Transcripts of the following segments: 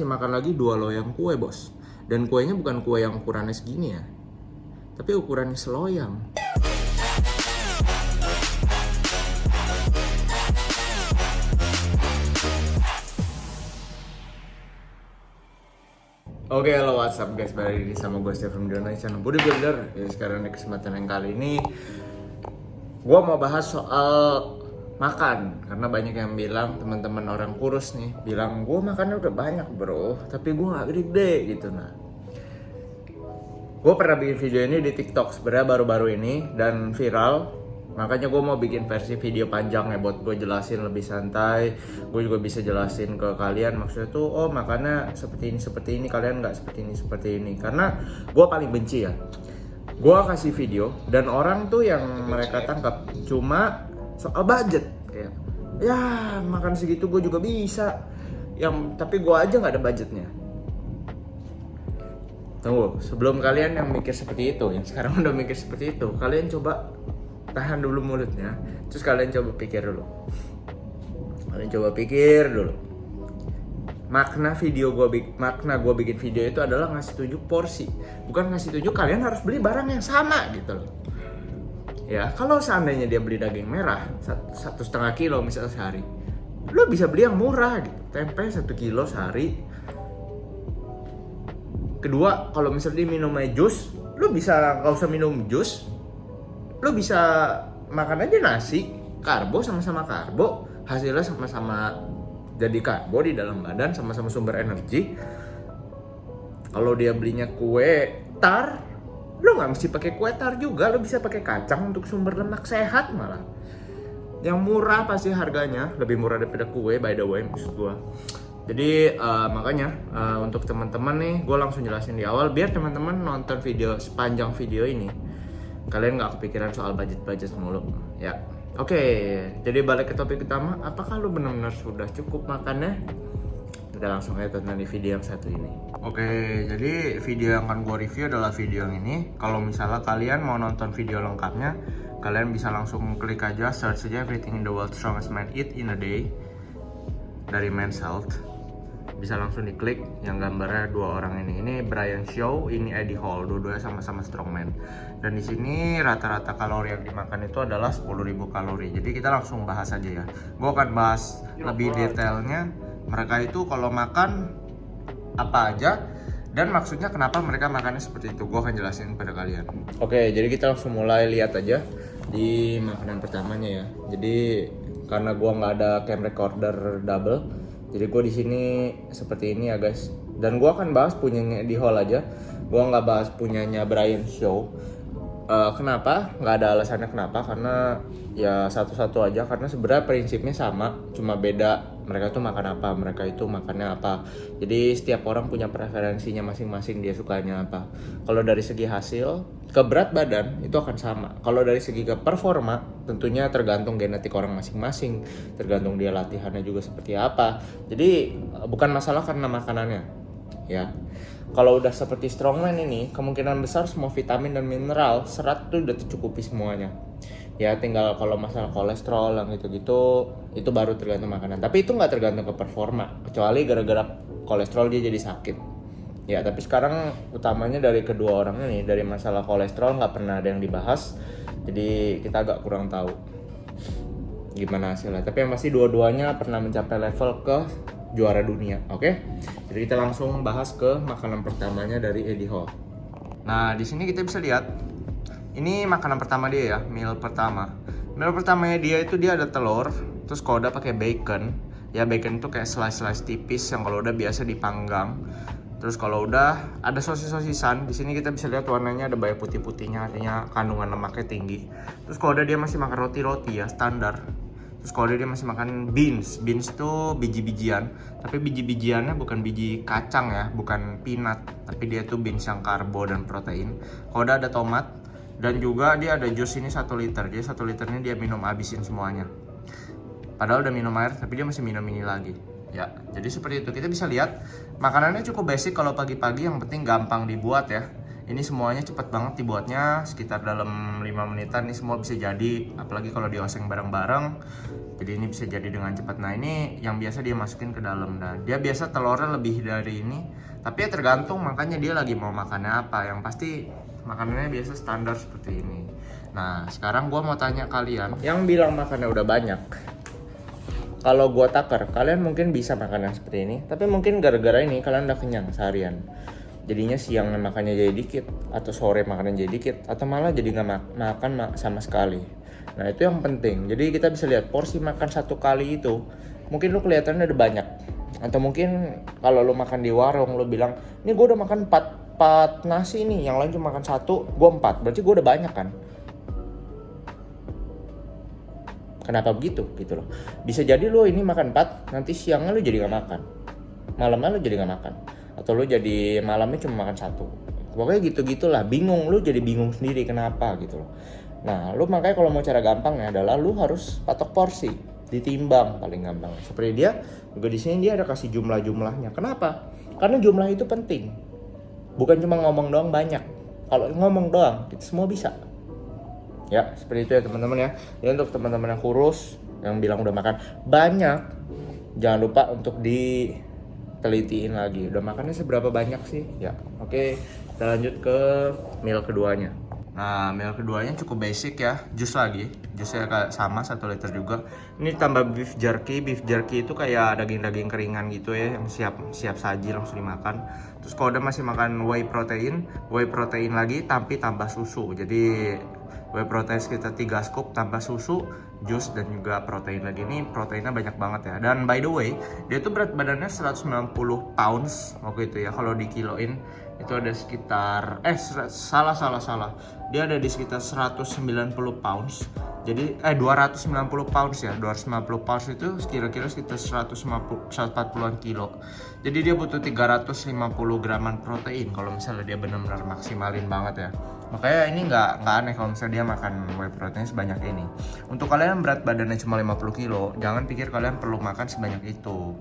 masih makan lagi 2 loyang kue, bos. Dan kuenya bukan kue yang ukurannya segini ya, tapi ukurannya seloyang. Oke, halo what's up guys, balik lagi sama gue Stephen Dionai, channel Bodybuilder. Ya, sekarang di kesempatan yang kali ini gue mau bahas soal makan. Karena banyak yang bilang, teman-teman orang kurus nih bilang, gue makannya udah banyak bro, tapi gue gak gede-gede gitu. Nah, gue pernah bikin video ini di TikTok sebenarnya baru-baru ini dan viral. Makanya gue mau bikin versi video panjang ya buat gue jelasin lebih santai. Gue juga bisa jelasin ke kalian maksudnya tuh, oh makannya seperti ini, kalian nggak seperti ini. Karena gue paling benci ya, gue kasih video dan orang tuh yang mereka tangkap cuma soal budget. Kayak, ya makan segitu gue juga bisa, tapi gue aja nggak ada budgetnya. Tunggu, sebelum kalian yang mikir seperti itu, yang sekarang udah mikir seperti itu, kalian coba tahan dulu mulutnya, terus kalian coba pikir dulu. Makna gue bikin video itu adalah ngasih tunjuk porsi, bukan ngasih tunjuk kalian harus beli barang yang sama gitu loh. Ya, kalau seandainya dia beli daging merah 1,5 kilo misalnya sehari, lo bisa beli yang murah gitu, tempe 1 kilo sehari. Kedua, kalau misalnya dia minumnya jus, lo bisa nggak usah minum jus, lo bisa makan aja nasi, karbo sama-sama karbo, hasilnya sama-sama jadi karbo di dalam badan, sama-sama sumber energi. Kalau dia belinya kue tar, lo nggak mesti pakai kue tar juga, lo bisa pakai kacang untuk sumber lemak sehat malah. Yang murah pasti harganya lebih murah daripada kue, by the way maksud gua. Jadi makanya untuk teman-teman nih, gue langsung jelasin di awal biar teman-teman nonton video sepanjang video ini kalian nggak kepikiran soal budget mulu ya. Oke, jadi balik ke topik utama, apakah lu benar-benar sudah cukup makannya? Kita langsung aja tonton di video yang satu ini. Oke, jadi video yang akan gue review adalah video yang ini. Kalau misalnya kalian mau nonton video lengkapnya, kalian bisa langsung klik aja, search aja Everything in the World Strongest Man Eat in a Day dari Men's Health. Bisa langsung diklik yang gambarnya 2 orang ini. Ini Brian Shaw, ini Eddie Hall, dua-duanya sama-sama strongman. Dan di sini rata-rata kalori yang dimakan itu adalah 10.000 kalori. Jadi kita langsung bahas aja ya. Gue akan bahas lebih detailnya mereka itu kalau makan apa aja dan maksudnya kenapa mereka makannya seperti itu. Gue akan jelasin pada kalian. Oke, jadi kita langsung mulai lihat aja di makanan pertamanya ya. Jadi karena gue nggak ada cam recorder double, jadi gue di sini seperti ini ya guys. Dan gue akan bahas punyanya di Hall aja. Gue nggak bahas punyanya Brian Shaw. Kenapa? Nggak ada alasannya kenapa. Karena ya satu-satu aja. Karena sebenarnya prinsipnya sama. Cuma beda mereka tuh makan apa, mereka itu makannya apa. Jadi setiap orang punya preferensinya masing-masing, dia sukanya apa. Kalau dari segi hasil, ke berat badan itu akan sama. Kalau dari segi ke performa, tentunya tergantung genetik orang masing-masing, tergantung dia latihannya juga seperti apa. Jadi bukan masalah karena makanannya ya. Kalau udah seperti strongman ini, kemungkinan besar semua vitamin dan mineral, serat tuh udah tercukupi semuanya. Ya tinggal kalau masalah kolesterol yang gitu-gitu, itu baru tergantung makanan. Tapi itu nggak tergantung ke performa, kecuali gara-gara kolesterol dia jadi sakit. Ya tapi sekarang utamanya dari kedua orangnya nih, dari masalah kolesterol nggak pernah ada yang dibahas. Jadi kita agak kurang tahu gimana hasilnya. Tapi yang pasti dua-duanya pernah mencapai level ke juara dunia, oke? Jadi kita langsung bahas ke makanan pertamanya dari Eddie Hall. Nah di sini kita bisa lihat, ini makanan pertama dia ya, meal pertama. Meal pertamanya dia itu dia ada telur, terus kalau udah pakai bacon. Ya bacon itu kayak slice tipis yang kalau udah biasa dipanggang. Terus kalau udah ada sosis-sosisan, di sini kita bisa lihat warnanya ada banyak putih-putihnya, artinya kandungan lemaknya tinggi. Terus kalau udah dia masih makan roti-roti ya standar. Terus kalau dia masih makan beans tuh biji-bijian, tapi biji-bijiannya bukan biji kacang ya, bukan peanut, tapi dia tuh beans yang karbo dan protein. Kalau udah ada tomat, dan juga dia ada jus ini 1 liter, jadi 1 liternya dia minum habisin semuanya. Padahal udah minum air, tapi dia masih minum ini lagi. Ya, jadi seperti itu. Kita bisa lihat makanannya cukup basic kalau pagi-pagi, yang penting gampang dibuat ya. Ini semuanya cepet banget dibuatnya, sekitar dalam 5 menitan nih semua bisa jadi, apalagi kalau dioseng bareng-bareng. Jadi ini bisa jadi dengan cepat. Nah ini yang biasa dia masukin ke dalam. Nah dia biasa telurnya lebih dari ini, tapi ya tergantung makanya dia lagi mau makannya apa. Yang pasti makanannya biasa standar seperti ini. Nah sekarang gua mau tanya kalian yang bilang makannya udah banyak. Kalau gua takar, kalian mungkin bisa makan yang seperti ini, tapi mungkin gara-gara ini kalian udah kenyang seharian. Jadinya siang makannya jadi dikit, atau sore makannya jadi dikit, atau malah jadi nggak makan sama sekali. Nah itu yang penting. Jadi kita bisa lihat porsi makan satu kali itu, mungkin lu kelihatannya udah banyak, atau mungkin kalau lu makan di warung lu bilang, ini gue udah makan 4 nasi nih, yang lain cuma makan 1, gue 4, berarti gue udah banyak kan? Kenapa begitu gitu loh? Bisa jadi lu ini makan 4, nanti siangnya lu jadi nggak makan, malamnya lu jadi nggak makan, atau lu jadi malamnya cuma makan 1. Pokoknya gitu-gitulah, bingung, lu jadi bingung sendiri kenapa gitu loh. Nah lu makanya kalau mau cara gampangnya adalah lu harus patok porsi, ditimbang paling gampang. Seperti dia juga di sini dia ada kasih jumlah-jumlahnya. Kenapa? Karena jumlah itu penting, bukan cuma ngomong doang banyak. Kalau ngomong doang kita semua bisa. Ya seperti itu ya teman-teman ya. Jadi untuk teman-teman yang kurus yang bilang udah makan banyak, jangan lupa untuk ditelitiin lagi udah makannya seberapa banyak sih ya. Oke, kita lanjut ke meal keduanya. Nah meal keduanya cukup basic ya, jus lagi, jusnya kayak sama 1 liter juga. Ini tambah beef jerky. Beef jerky itu kayak daging-daging keringan gitu ya, yang siap saji langsung dimakan. Terus kalau udah masih makan whey protein lagi tapi tambah susu. Jadi whey protein sekitar 3 scoop tambah susu, jus dan juga protein lagi. Ini proteinnya banyak banget ya. Dan by the way, dia tuh berat badannya 190 pounds waktu itu ya. Kalau dikiloin itu ada sekitar salah. Dia ada di sekitar 190 pounds. Jadi 290 pounds ya. 290 pounds itu kira-kira sekitar 140-an kilo. Jadi dia butuh 350 graman protein kalau misalnya dia benar-benar maksimalin banget ya. Makanya ini nggak aneh kalau misalnya dia makan whey protein sebanyak ini. Untuk kalian yang berat badannya cuma 50 kilo, jangan pikir kalian perlu makan sebanyak itu.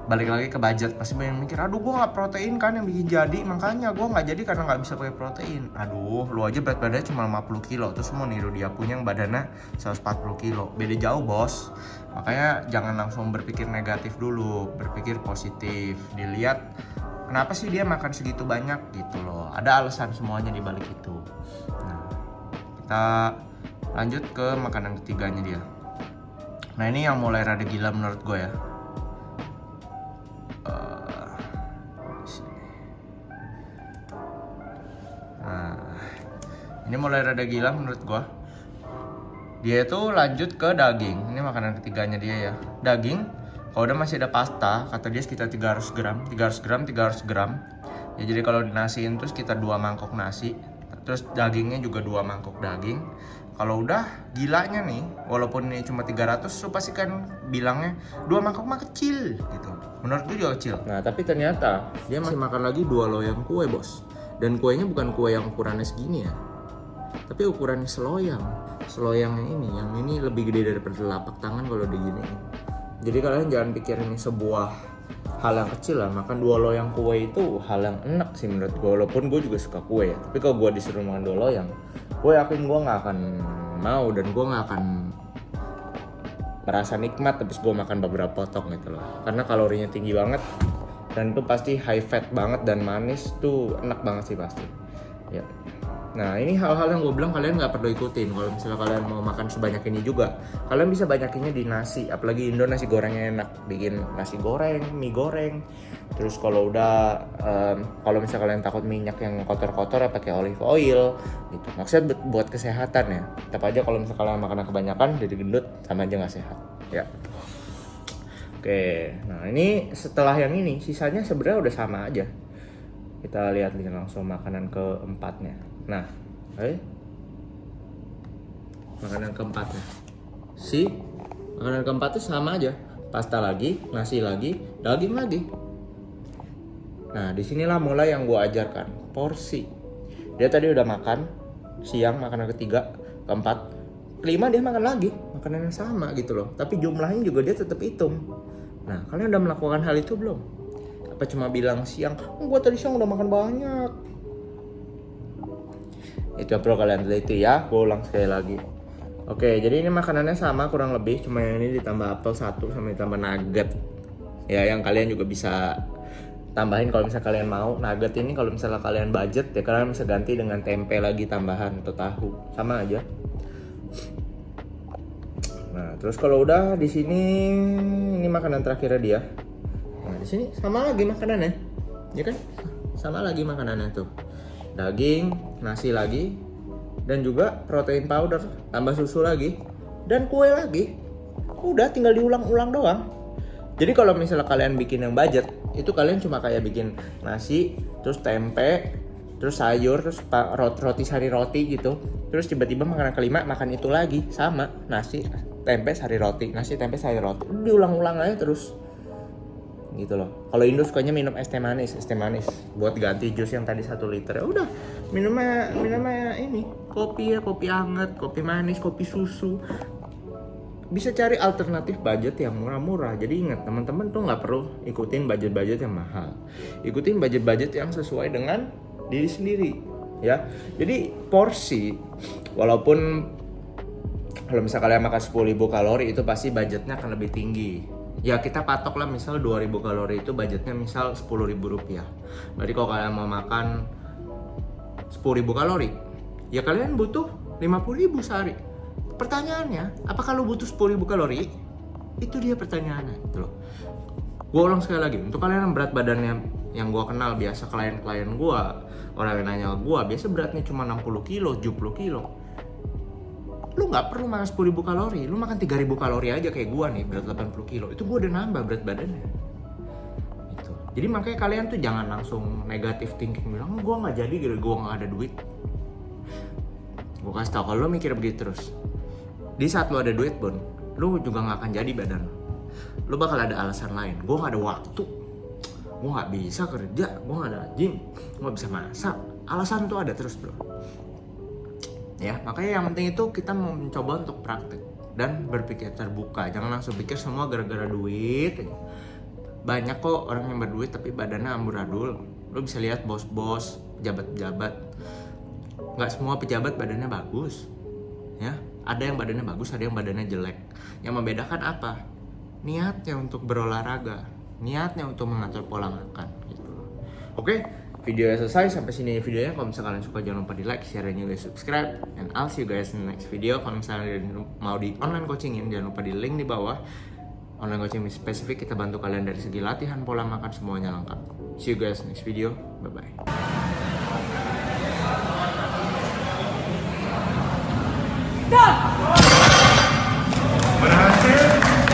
Balik lagi ke budget, pasti banyak mikir, aduh gue nggak protein kan yang bikin jadi, makanya gue nggak jadi karena nggak bisa pakai protein. Aduh, lu aja berat badannya cuma 50 kilo, terus mau niru dia punya yang badannya 140 kilo, beda jauh bos. Makanya jangan langsung berpikir negatif dulu, berpikir positif, dilihat kenapa sih dia makan segitu banyak gitu loh. Ada alasan semuanya di balik itu. Nah, kita lanjut ke makanan ketiganya dia. Nah ini yang mulai rada gila menurut gue ya. Nah, ini mulai rada gila menurut gue. Dia itu lanjut ke daging. Ini makanan ketiganya dia ya. Daging, kalau udah masih ada pasta, kata dia sekitar 300 gram. Ya jadi kalau dinasiin tuh sekitar 2 mangkok nasi. Terus dagingnya juga 2 mangkok daging. Kalau udah gilanya nih, walaupun ini cuma 300, lu pasti kan bilangnya 2 mangkok mah kecil gitu. Menurut gue juga kecil. Nah tapi ternyata dia masih makan lagi 2 loyang kue bos. Dan kuenya bukan kue yang ukurannya segini ya, tapi ukurannya seloyang. Seloyangnya ini, yang ini lebih gede daripada telapak tangan kalau diginiin. Jadi kalian jangan pikir ini sebuah hal yang kecil lah. Makan 2 loyang kue itu hal yang enak sih menurut gue. Walaupun gue juga suka kue ya, tapi kalau gue disuruh makan 2 loyang, gue yakin gue gak akan mau. Dan gue gak akan merasa nikmat habis gue makan beberapa potong gitu loh. Karena kalorinya tinggi banget, dan itu pasti high fat banget, dan manis tuh enak banget sih pasti ya. Nah ini hal-hal yang gue bilang kalian nggak perlu ikutin. Kalau misalnya kalian mau makan sebanyak ini juga, kalian bisa banyakinnya di nasi. Apalagi Indo nasi gorengnya enak, bikin nasi goreng, mie goreng. Terus kalau udah kalau misalnya kalian takut minyak yang kotor-kotor ya pakai olive oil gitu. Maksudnya buat kesehatan ya. Tetap aja kalau misalnya kalian makan kebanyakan jadi gendut, sama aja nggak sehat ya. Oke, nah ini setelah yang ini sisanya sebenarnya udah sama aja. Kita lihat nih langsung makanan keempatnya. Nah, makanan keempatnya. Makanan keempatnya sama aja. Pasta lagi, nasi lagi, daging lagi. Nah, disinilah mulai yang gue ajarkan, porsi. Dia tadi udah makan siang, makanan ketiga, keempat, kelima dia makan lagi, makanan yang sama gitu loh. Tapi jumlahnya juga dia tetap hitung. Nah, kalian udah melakukan hal itu belum? Apa cuma bilang siang, gue tadi siang udah makan banyak? Itu yang perlu kalian teliti ya. Gue ulang sekali lagi. Oke, jadi ini makanannya sama kurang lebih, cuma yang ini ditambah apel 1 sama ditambah nugget. Ya, yang kalian juga bisa tambahin kalau misalnya kalian mau. Nugget ini kalau misalnya kalian budget ya kalian bisa ganti dengan tempe lagi tambahan atau tahu. Sama aja. Nah, terus kalau udah di sini ini makanan terakhirnya dia. Nah, di sini sama lagi makanannya. Ya kan? Sama lagi makanannya tuh. Daging, nasi lagi, dan juga protein powder, tambah susu lagi, dan kue lagi. Udah tinggal diulang-ulang doang. Jadi kalau misalnya kalian bikin yang budget, itu kalian cuma kayak bikin nasi, terus tempe, terus sayur, terus roti sari roti gitu. Terus tiba-tiba makanan kelima makan itu lagi, sama nasi, tempe, sari roti, nasi, tempe, sari roti. Diulang-ulang aja terus. Gitu loh. Kalau Indo sukanya minum es teh manis buat ganti jus yang tadi 1 liter. Ya udah, minumnya ini, kopi hangat, kopi manis, kopi susu. Bisa cari alternatif budget yang murah-murah. Jadi ingat teman-teman tuh nggak perlu ikutin budget-budget yang mahal. Ikutin budget-budget yang sesuai dengan diri sendiri, ya. Jadi porsi, walaupun kalau misalnya kalian makan 10.000 kalori itu pasti budgetnya akan lebih tinggi. Ya kita patok lah misal 2.000 kalori itu budgetnya misal 10.000 rupiah. Berarti kalau kalian mau makan 10.000 kalori, ya kalian butuh 50.000 sehari. Pertanyaannya, apakah lo butuh 10.000 kalori? Itu dia pertanyaannya gitu loh. Gue ulang sekali lagi, untuk kalian yang berat badannya yang gue kenal biasa, klien-klien gue, orang yang nanya gue, biasa beratnya cuma 60 kilo, 70 kilo. Lu gak perlu makan 10.000 kalori, lu makan 3.000 kalori aja kayak gue nih, berat 80 kilo. Itu gue udah nambah berat badannya gitu. Jadi makanya kalian tuh jangan langsung negative thinking, bilang gue gak jadi gitu, gue gak ada duit. Gue kasih tau, kalau lu mikir begitu terus, di saat lu ada duit Bon, lu juga gak akan jadi badan. Lu bakal ada alasan lain, gue gak ada waktu, gue gak bisa kerja, gue gak ada gym, gue gak bisa masak. Alasan tuh ada terus bro. Ya, makanya yang penting itu kita mau mencoba untuk praktek dan berpikir terbuka. Jangan langsung pikir semua gara-gara duit. Banyak kok orang yang berduit tapi badannya amburadul. Lo bisa lihat bos-bos, pejabat-pejabat. Nggak semua pejabat badannya bagus. Ya, ada yang badannya bagus, ada yang badannya jelek. Yang membedakan apa? Niatnya untuk berolahraga, niatnya untuk mengatur pola makan. Gitu. Oke? Videonya selesai, sampai sini videonya. Kalau misalnya kalian suka jangan lupa di like, share, dan juga subscribe. And I'll see you guys in the next video. Kalau misalnya mau di online coachingin, jangan lupa di link di bawah. Online coaching spesifik, kita bantu kalian dari segi latihan, pola makan, semuanya lengkap. See you guys next video, bye bye.